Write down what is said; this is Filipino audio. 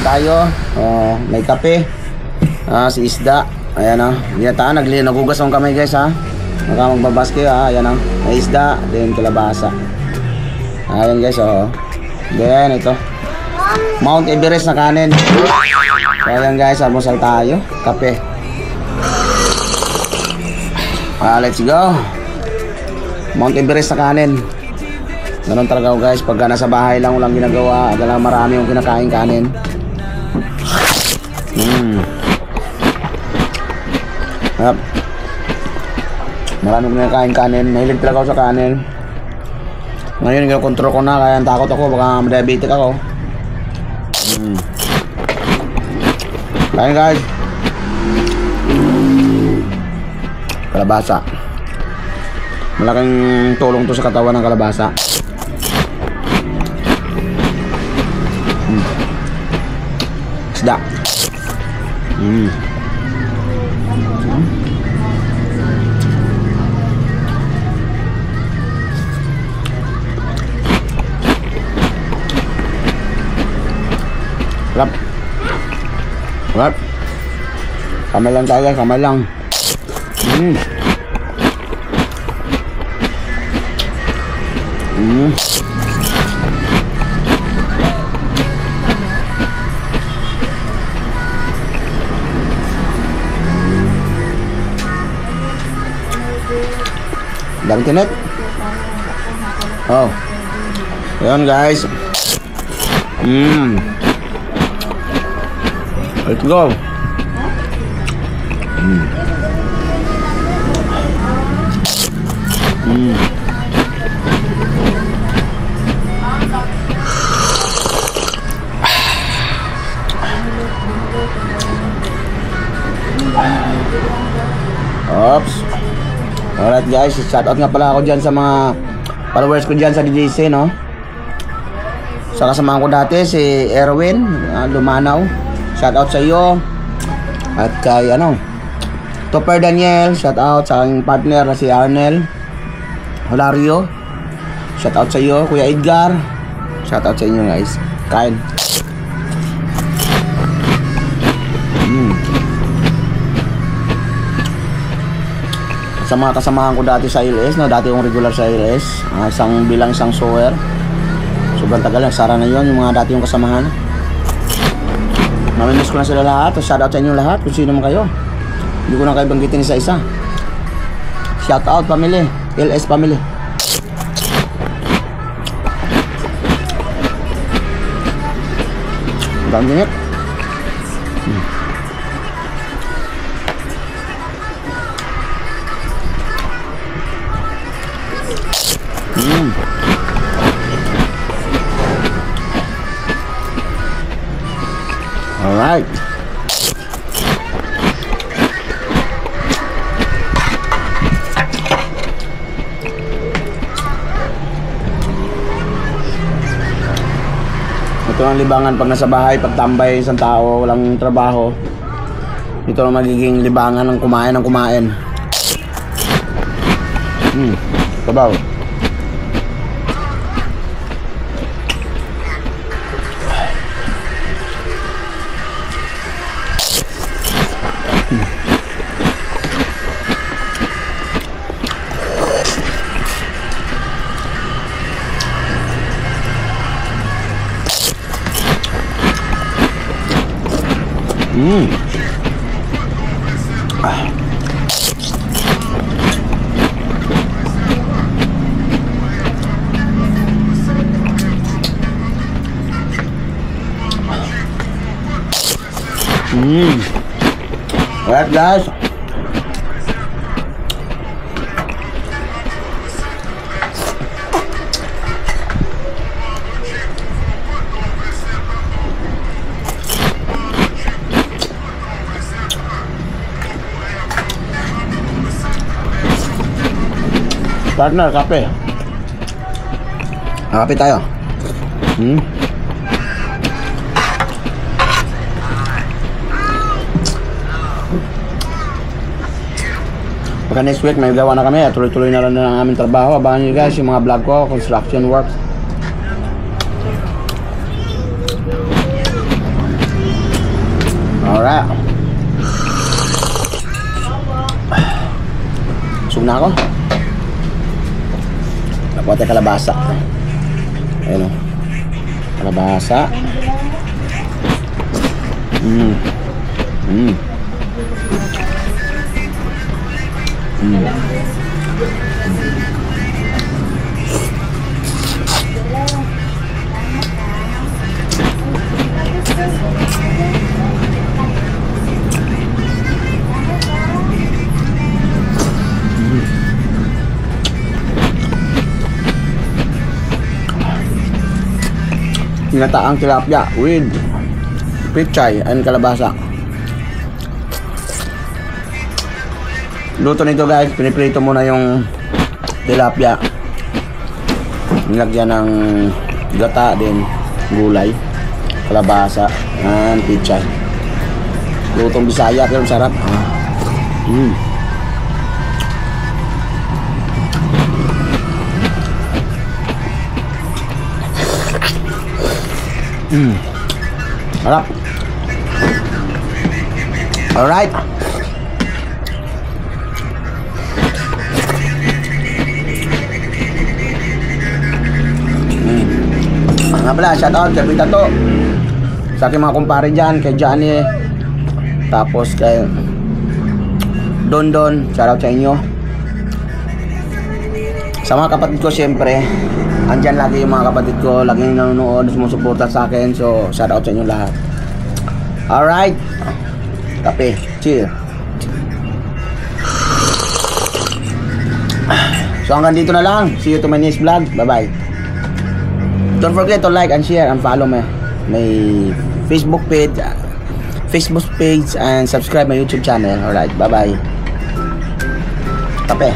tayo. May kape. Si isda. Ayan o. Ginataan. Nagugas ang kamay guys ha. Baka magbabaske ha. Ayan o. May isda. Then kalabasa. Ayan guys o. Then ito. Mount Everest na kanin. So, ayan guys. Almusal tayo. Kape. Let's go. Mount Everest na kanin. Ganun talaga guys. Pagka nasa bahay lang walang ginagawa. Agalang marami yung kinakain kanin. Yep. Marami yung kinakain kanin. Mahilig talaga ako sa kanin. Ngayon kontrol ko na. Kaya takot ako. Baka diabetic ako. Kain guys. Kalabasa. Malaking tulong to sa katawan ng kalabasa. Isda. Sarap. Sarap. Kamay lang tayo guys, kamay lang. Dami tinik. Oh. Ayan guys. Let's go. Oops. Alright guys, shoutout nga pala ako dyan sa mga followers ko dyan sa DJC, no? Sa kasamahan ko dati, si Erwin Lumanaw. Shoutout sa iyo. At kay Topper Daniel. Shoutout sa aking partner na si Arnel Holario. Shoutout sa iyo, Kuya Edgar. Shoutout sa inyo guys. Kain. Sa mga kasamahan ko dati sa LS, no? Dati yung regular sa LS, isang sewer. Sobrang tagal, nagsara na yun yung mga dati yung kasamahan. Mamimiss ko na sila lahat. Shoutout sa inyo lahat kung sino man kayo. Hindi ko na kayo banggitin isa-isa. Shoutout family, LS family. Ang dinit. Alright. Ito ang libangan pag nasa bahay, pag tambay isang tao, walang trabaho. Ito ang magiging libangan ng kumain ng kumain. Sabaw. Alright guys. Partner, kape. Kape tayo. Pagka next week may gawa na kami. Tuloy-tuloy na rin ang aming trabaho. Abangan nyo guys yung mga vlog ko, construction works. na ako. Nakuha tayo kalabasa. Ayun o. Kalabasa. Ginataang tilapia with pichay and kalabasa. Luto nito guys, piniprito muna yung tilapia. Nilagyan ng gata din, gulay, kalabasa, and pichay. Lutong Bisaya pero sarap. Sarap. Alright. Nga pala, shoutout kay Pita to. Sa aking mga kumpare dyan, kay Johnny. Tapos kay Don Don, shoutout sa inyo. Sa mga kapatid ko syempre, andyan lagi yung mga kapatid ko, laging nanonood, sumusuporta sa akin. So, shoutout sa inyo lahat. Alright. Kape. Cheer. So, hanggang dito na lang. See you to my next vlog. Bye-bye. Don't forget to like and share and follow my Facebook page and subscribe my YouTube channel. Alright. Bye-bye. Kape.